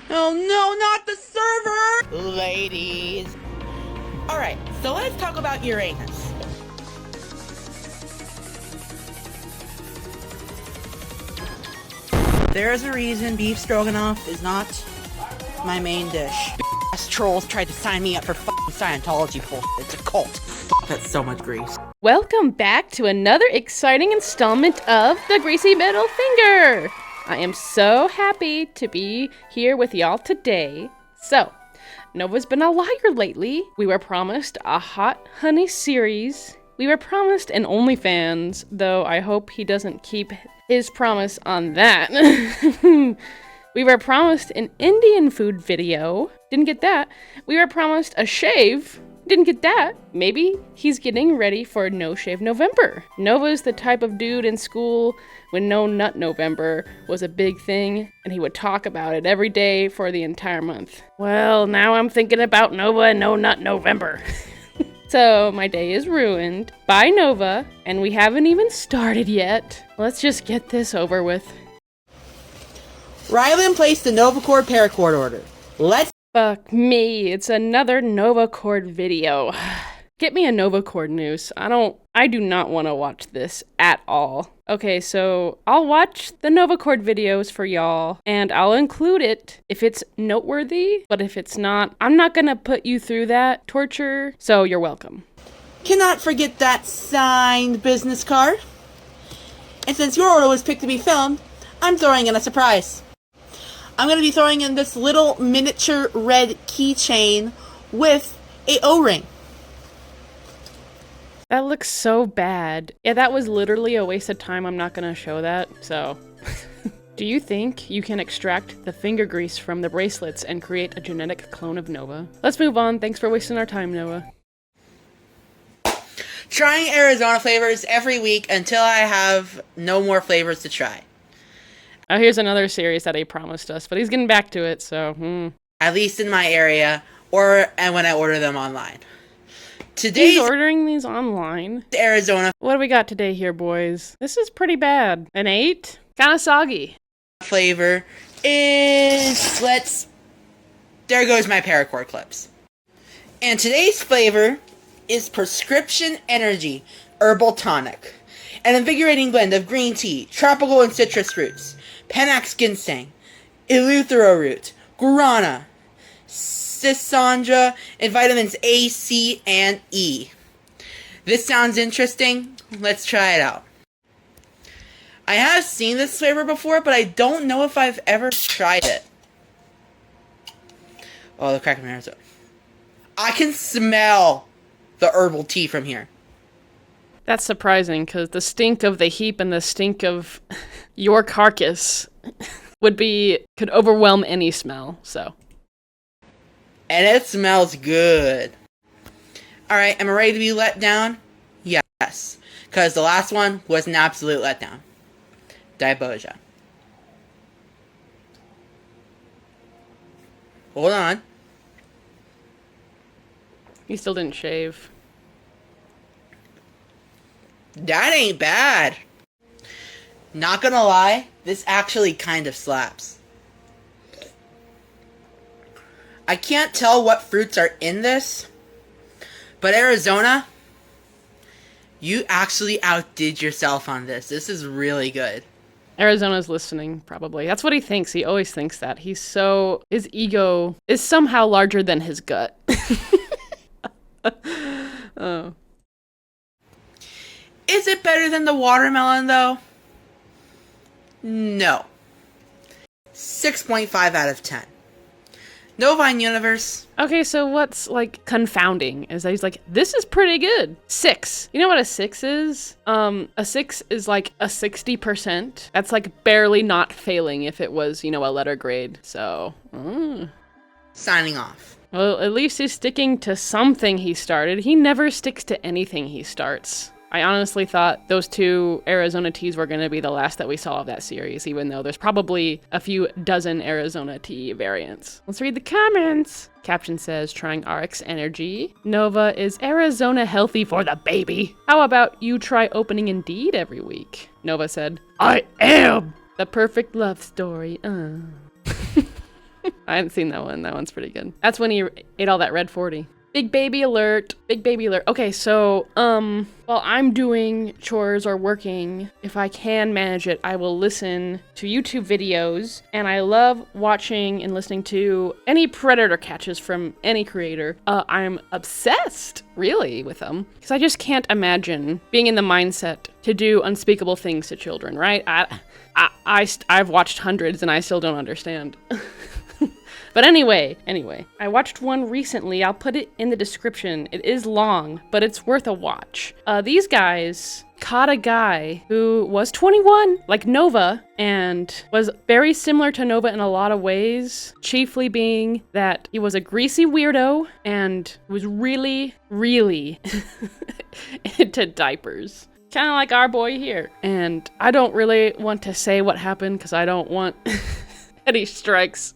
Oh no, not the server! Ladies. Alright, so let's talk about Uranus. There's a reason beef stroganoff is not my main dish. Ass trolls tried to sign me up for fucking Scientology bullshit. It's a cult. That's so much grease. Welcome back to another exciting installment of The Greasy Middle Finger! I am so happy to be here with y'all today. So, Nova's been a liar lately. We were promised a Hot Honey series. We were promised an OnlyFans, though I hope he doesn't keep his promise on that. We were promised an Indian food video. Didn't get that. We were promised a shave. Didn't get that. Maybe he's getting ready for No Shave November. Nova's the type of dude in school when No Nut November was a big thing, and he would talk about it every day for the entire month. Well, now I'm thinking about Nova and No Nut November. So my day is ruined by Nova, and we haven't even started yet. Let's just get this over with. Rylan placed the Novacord paracord order. Let's Fuck me, it's another Novacord video. Get me a Novacord noose. I do not want to watch this at all. Okay, so I'll watch the Novacord videos for y'all, and I'll include it if it's noteworthy, but if it's not, I'm not gonna put you through that torture, so you're welcome. Cannot forget that signed business card. And since your order was picked to be filmed, I'm throwing in a surprise. I'm going to be throwing in this little miniature red keychain with a O-ring. That looks so bad. Yeah, that was literally a waste of time. I'm not gonna show that, so. Do you think you can extract the finger grease from the bracelets and create a genetic clone of Nova? Let's move on. Thanks for wasting our time, Nova. Trying Arizona flavors every week until I have no more flavors to try. Oh, here's another series that he promised us, but he's getting back to it, so, At least in my area, and when I order them online. He's ordering these online. Arizona What do we got today here, boys? This is pretty bad. An 8? Kinda soggy. flavor is, there goes my paracord clips. And today's flavor is Prescription Energy Herbal Tonic. An invigorating blend of green tea, tropical and citrus fruits, Panax ginseng, eleuthero root, guarana, schisandra, and vitamins A, C, and E. This sounds interesting. Let's try it out. I have seen this flavor before, but I don't know if I've ever tried it. Oh, the crack of my ears. I can smell the herbal tea from here. That's surprising, because the stink of the heap and the stink of your carcass could overwhelm any smell, so. And it smells good. Alright, am I ready to be let down? Yes. Because the last one was an absolute letdown. Diboja. Hold on. You still didn't shave. That ain't bad. Not gonna lie, this actually kind of slaps. I can't tell what fruits are in this, but Arizona, you actually outdid yourself on this. This is really good. Arizona's listening, probably. That's what he thinks. He always thinks that. His ego is somehow larger than his gut. Oh. Is it better than the watermelon, though? No. 6.5 out of 10. Novine Universe. Okay, so what's, confounding is that he's like, this is pretty good. 6. You know what a 6 is? A 6 is, a 60%. That's, barely not failing if it was, a letter grade. So, Signing off. Well, at least he's sticking to something he started. He never sticks to anything he starts. I honestly thought those 2 Arizona teas were going to be the last that we saw of that series, even though there's probably a few dozen Arizona tea variants. Let's read the comments. Caption says, trying RX Energy. Nova, is Arizona healthy for the baby? How about you try opening Indeed every week? Nova said, I am! The perfect love story. I hadn't seen that one. That one's pretty good. That's when he ate all that red 40. Big baby alert. Big baby alert. Okay, so, while I'm doing chores or working, if I can manage it, I will listen to YouTube videos, and I love watching and listening to any predator catches from any creator. I'm obsessed, really, with them, because I just can't imagine being in the mindset to do unspeakable things to children, right? I've watched hundreds, and I still don't understand. But anyway, I watched one recently. I'll put it in the description. It is long, but it's worth a watch. These guys caught a guy who was 21, like Nova, and was very similar to Nova in a lot of ways, chiefly being that he was a greasy weirdo and was really, really into diapers. Kind of like our boy here. And I don't really want to say what happened because I don't want any strikes.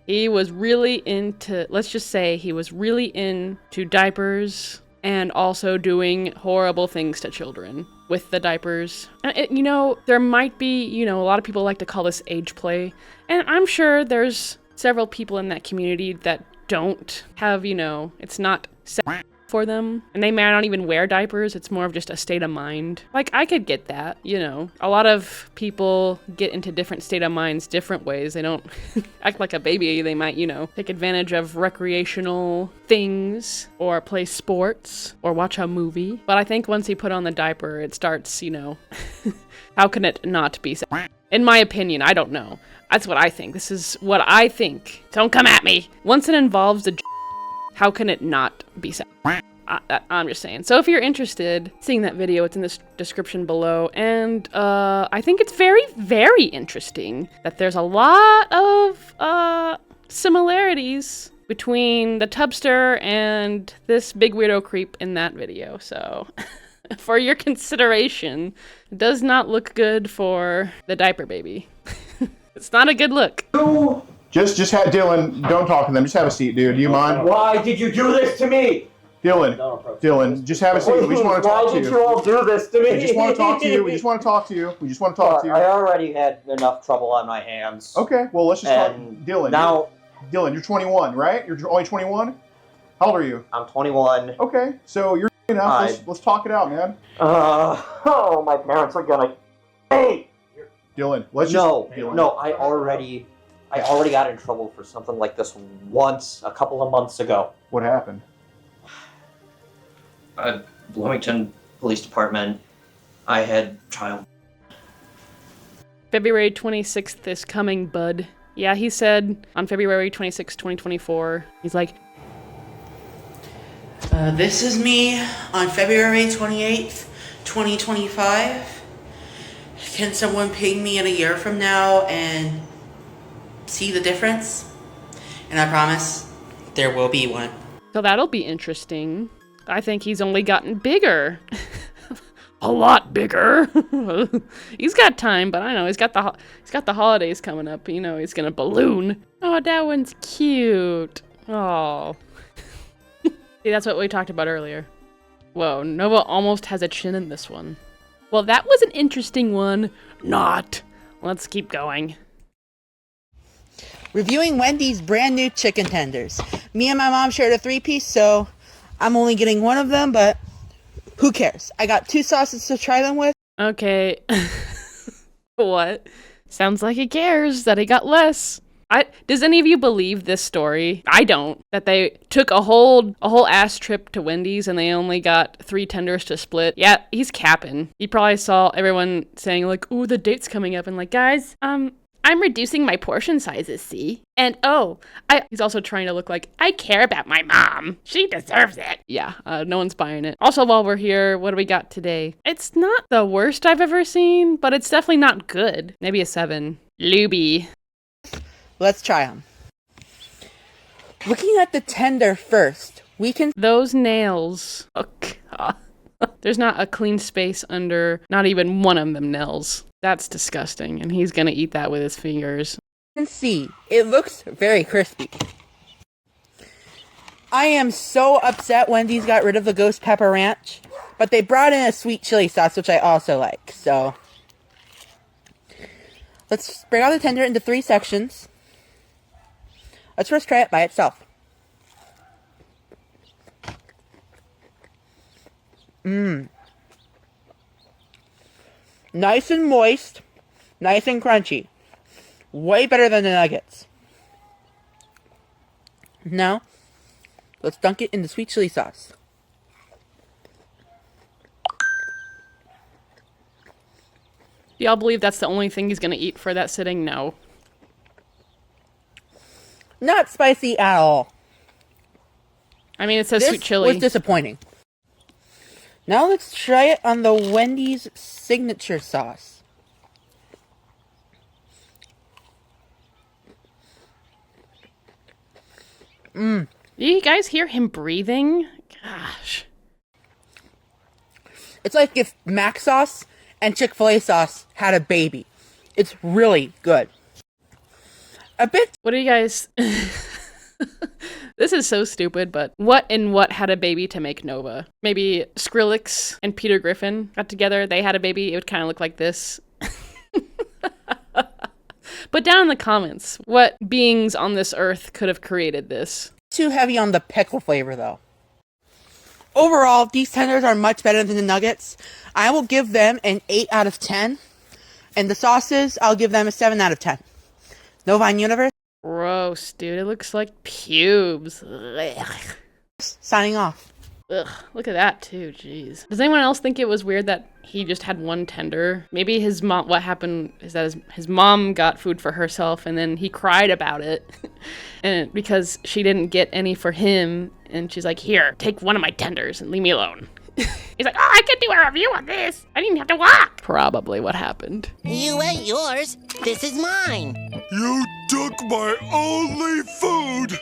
He was really into, let's just say he was really into diapers and also doing horrible things to children with the diapers. There might be, a lot of people like to call this age play. And I'm sure there's several people in that community that don't have, it's not set for them. And they may not even wear diapers. It's more of just a state of mind. Like, I could get that, A lot of people get into different state of minds different ways. They don't act like a baby. They might, take advantage of recreational things or play sports or watch a movie. But I think once you put on the diaper, it starts, how can it not be safe? In my opinion, I don't know. That's what I think. This is what I think. Don't come at me. Once it involves the how can it not be safe? I'm just saying. So if you're interested, seeing that video, it's in the description below. And I think it's very, very interesting that there's a lot of similarities between the tubster and this big weirdo creep in that video. So for your consideration, it does not look good for the diaper baby. It's not a good look. Just have Dylan. Don't talk to them. Just have a seat, dude. Do you mind? Why did you do this to me? Dylan, just have a seat. We just want to talk to you. Why did you all do this to me? We just want to talk to you. We just want to talk to you. We just want to talk to you. I already had enough trouble on my hands. Okay, well, let's just talk. Dylan, now, Dylan, you're 21, right? You're only 21? How old are you? I'm 21. Okay, so you're enough. Let's talk it out, man. My parents are gonna... Hey! Dylan, let's Dylan. No, I already got in trouble for something like this once, a couple of months ago. What happened? Bloomington Police Department. I had child. February 26th is coming, bud. Yeah, he said on February 26th, 2024, he's like, This is me on February 28th, 2025. Can someone ping me in a year from now and see the difference? And I promise there will be one. So that'll be interesting. I think he's only gotten bigger. A lot bigger. He's got time, but I know he's got the holidays coming up. He's gonna balloon. Oh, that one's cute. Oh. See, that's what we talked about earlier. Whoa, Nova almost has a chin in this one. Well, that was an interesting one. Not. Let's keep going. Reviewing Wendy's brand new chicken tenders. Me and my mom shared a 3-piece, so I'm only getting one of them, but who cares? I got 2 sauces to try them with. Okay. What? Sounds like he cares that he got less. Does any of you believe this story? I don't. That they took a whole ass trip to Wendy's and they only got 3 tenders to split. Yeah, he's capping. He probably saw everyone saying like, "Ooh, the date's coming up," and like, guys, I'm reducing my portion sizes, see? And he's also trying to look like, I care about my mom. She deserves it. Yeah, no one's buying it. Also, while we're here, what do we got today? It's not the worst I've ever seen, but it's definitely not good. Maybe a 7. Luby. Let's try them. Looking at the tender first, we can... Those nails. Oh, God. There's not a clean space under not even one of them nails. That's disgusting, and he's gonna eat that with his fingers. You can see, it looks very crispy. I am so upset Wendy's got rid of the ghost pepper ranch, but they brought in a sweet chili sauce, which I also like, so... Let's break out the tender into 3 sections. Let's first try it by itself. Nice and moist, nice and crunchy. Way better than the nuggets. Now, let's dunk it in the sweet chili sauce. Do y'all believe that's the only thing he's gonna eat for that sitting? No. Not spicy at all. I mean, it says This sweet chili. was disappointing. Now let's try it on the Wendy's signature sauce. Do you guys hear him breathing? Gosh. It's like if Mac sauce and Chick-fil-A sauce had a baby. It's really good. A bit. What do you guys... This is so stupid, but what had a baby to make Nova? Maybe Skrillex and Peter Griffin got together, they had a baby, it would kind of look like this. But down in the comments, what beings on this earth could have created this? Too heavy on the pickle flavor, though. Overall, these tenders are much better than the nuggets. I will give them an 8 out of 10. And the sauces, I'll give them a 7 out of 10. Novine Universe, Gross, dude. It looks like pubes. Ugh. signing off. Ugh, look at that too, jeez. Does anyone else think it was weird that he just had one tender? Maybe his mom, what happened is that his mom got food for herself and then he cried about it. And because she didn't get any for him, and she's like, here, take one of my tenders and leave me alone. He's like, oh, I could do a review on this. I didn't have to walk. Probably what happened. You ate yours. This is mine. You took my only food.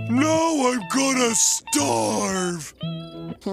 Now I'm gonna starve.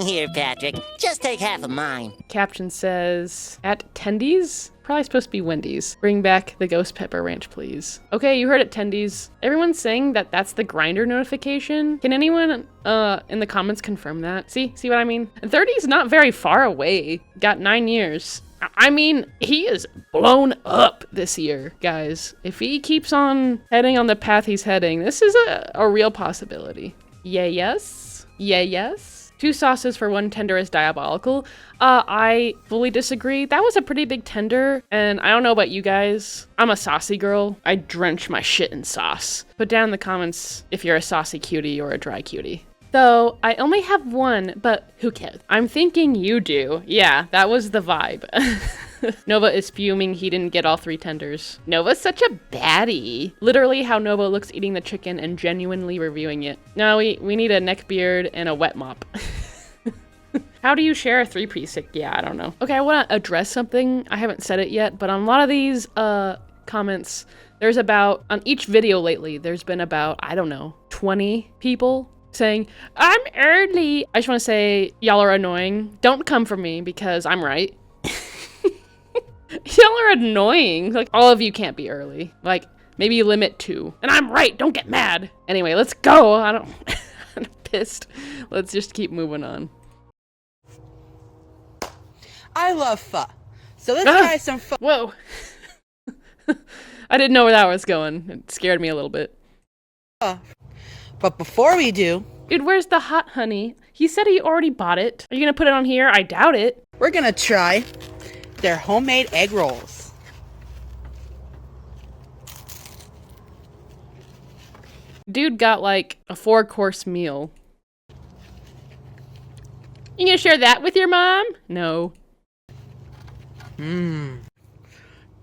Here, Patrick. Just take half of mine. Caption says, at Tendies? Probably supposed to be Wendy's. Bring back the ghost pepper ranch, please. Okay, you heard it, Tendies. Everyone's saying that that's the grinder notification. Can anyone in the comments confirm that? See what I mean? And 30's not very far away. Got 9 years. I mean, he is blown up this year, guys. If he keeps on heading on the path he's heading, this is a real possibility. Yeah, yes. Yeah, yes. 2 sauces for 1 tender is diabolical. I fully disagree. That was a pretty big tender, and I don't know about you guys. I'm a saucy girl. I drench my shit in sauce. Put down in the comments if you're a saucy cutie or a dry cutie. Though, I only have 1, but who cares? I'm thinking you do. Yeah, that was the vibe. Nova is fuming he didn't get all 3 tenders. Nova's such a baddie. Literally how Nova looks eating the chicken and genuinely reviewing it. No, we need a neck beard and a wet mop. How do you share a 3-piece? Yeah, I don't know. Okay, I want to address something. I haven't said it yet, but on a lot of these comments, there's about, on each video lately, there's been about, I don't know, 20 people saying, I'm early. I just want to say, y'all are annoying. Don't come for me because I'm right. Y'all are annoying. Like, all of you can't be early. Like, maybe you limit 2. And I'm right, don't get mad. Anyway, let's go. I'm pissed. Let's just keep moving on. I love pho. So let's try some pho. Whoa. I didn't know where that was going. It scared me a little bit. But before we do, Dude, where's the hot honey? He said he already bought it. Are you gonna put it on here? I doubt it. we're gonna try their homemade egg rolls. Dude got like a 4-course meal. You gonna share that with your mom? No.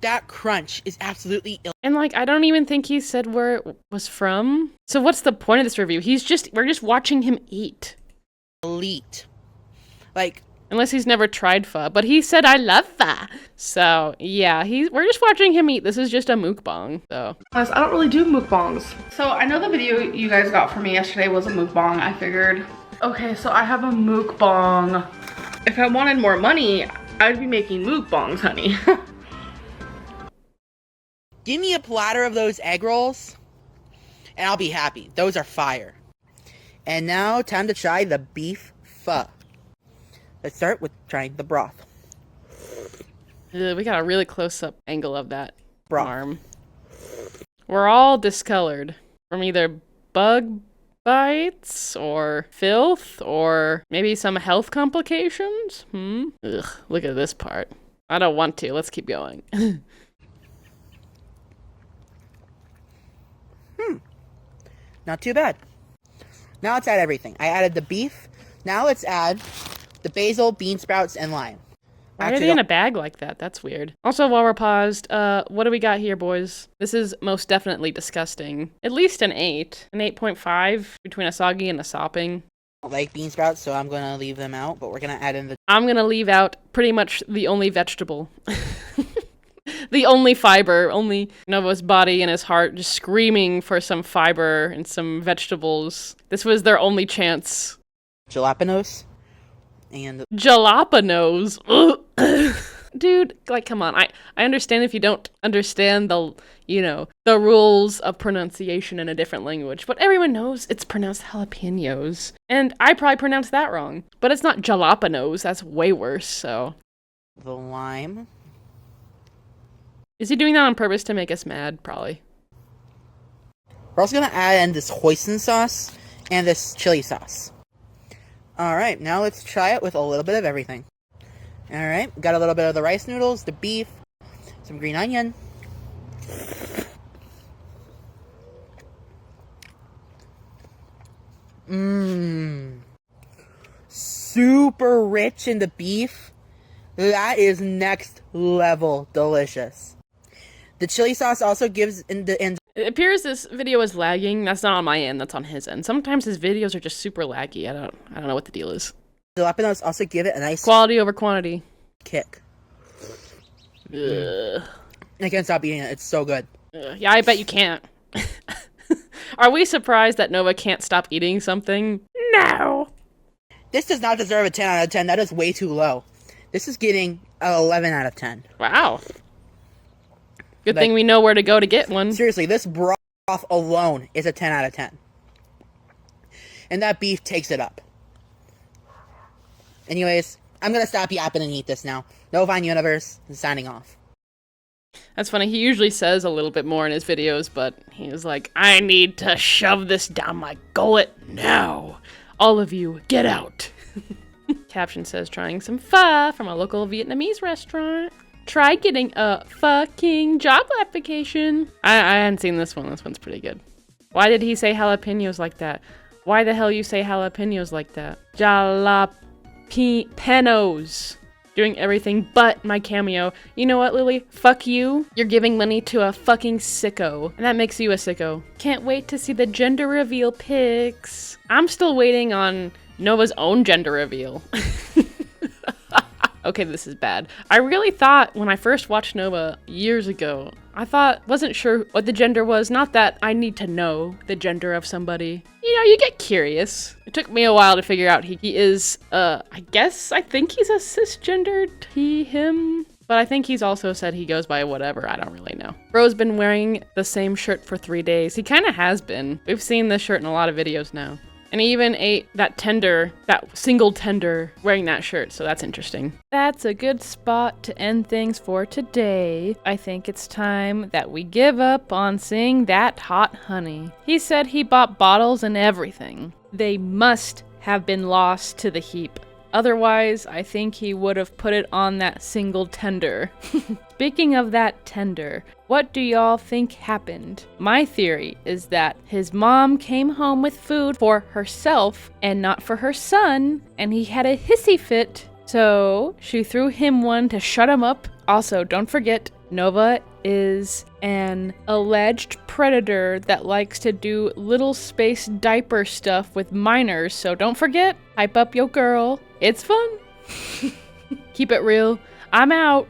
That crunch is absolutely And like, I don't even think he said where it was from. So what's the point of this review? We're just watching him eat. elite. Like, Unless he's never tried pho, but he said I love pho. So yeah, we're just watching him eat. This is just a mukbang, so. I don't really do mukbangs. So I know the video you guys got from me yesterday was a mukbang, I figured. Okay, so I have a mukbang. If I wanted more money, I'd be making mukbangs, honey. give me a platter of those egg rolls, and I'll be happy. Those are fire. And now, time to try the beef pho. Let's start with trying the broth. We got a really close-up angle of that Broth. arm. We're all discolored from either bug bites or filth or maybe some health complications? Ugh, look at this part. I don't want to. Let's keep going. Not too bad. Now let's add everything. I added the beef. Now let's add the basil, bean sprouts, and lime. Why are they in a bag like that? That's weird. Also, while we're paused, what do we got here, boys? This is most definitely disgusting. At least an 8. An 8.5 between a soggy and a sopping. I don't like bean sprouts, so I'm going to leave them out, but we're going to add in the... I'm going to leave out pretty much the only vegetable. The only fiber, only Nova's body and his heart just screaming for some fiber and some vegetables. This was their only chance. jalapenos. And... Jalapenos? Dude, like, come on. I understand if you don't understand the, the rules of pronunciation in a different language, but everyone knows it's pronounced jalapenos. And I probably pronounced that wrong. But it's not jalapenos. That's way worse, so... The lime. Is he doing that on purpose to make us mad? Probably. We're also going to add in this hoisin sauce and this chili sauce. Alright, now let's try it with a little bit of everything. Alright, got a little bit of the rice noodles, the beef, some green onion. Super rich in the beef. That is next level delicious. The chili sauce also gives it appears this video is lagging. That's not on my end, that's on his end. Sometimes his videos are just super laggy. I don't know what the deal is. Jalapenos also give it a nice quality over quantity kick. Ugh. I can't stop eating it. It's so good. Yeah, I bet you can't. Are we surprised that Nova can't stop eating something? No. This does not deserve a 10 out of 10. That is way too low. This is getting an 11 out of 10. Wow. Good thing we know where to go to get one. Seriously, this broth alone is a 10 out of 10. And that beef takes it up. Anyways, I'm going to stop yapping and eat this now. Novine Universe is signing off. That's funny. He usually says a little bit more in his videos, but he was like, I need to shove this down my gullet now. All of you, get out. Caption says, trying some pho from a local Vietnamese restaurant. Try getting a fucking job application. I hadn't seen this one. This one's pretty good. Why did he say jalapenos like that? Why the hell you say jalapenos like that? Jalapenos. Doing everything but my cameo. You know what, Lily? Fuck you. You're giving money to a fucking sicko. And that makes you a sicko. Can't wait to see the gender reveal pics. I'm still waiting on Nova's own gender reveal. Okay, this is bad. I really thought when I first watched Nova years ago, wasn't sure what the gender was. Not that I need to know the gender of somebody. You get curious. It took me a while to figure out he is, I think he's a cisgendered he, him. But I think he's also said he goes by whatever. I don't really know. Bro's been wearing the same shirt for 3 days. He kind of has been. We've seen this shirt in a lot of videos now. And he even ate that single tender wearing that shirt, so that's interesting. That's a good spot to end things for today. I think it's time that we give up on seeing that hot honey. He said he bought bottles and everything. They must have been lost to the heap. Otherwise, I think he would have put it on that single tender. Speaking of that tender, what do y'all think happened? My theory is that his mom came home with food for herself and not for her son, and he had a hissy fit, so she threw him one to shut him up. Also, don't forget, Nova is an alleged predator that likes to do little space diaper stuff with minors, so don't forget, hype up your girl. It's fun. Keep it real. I'm out.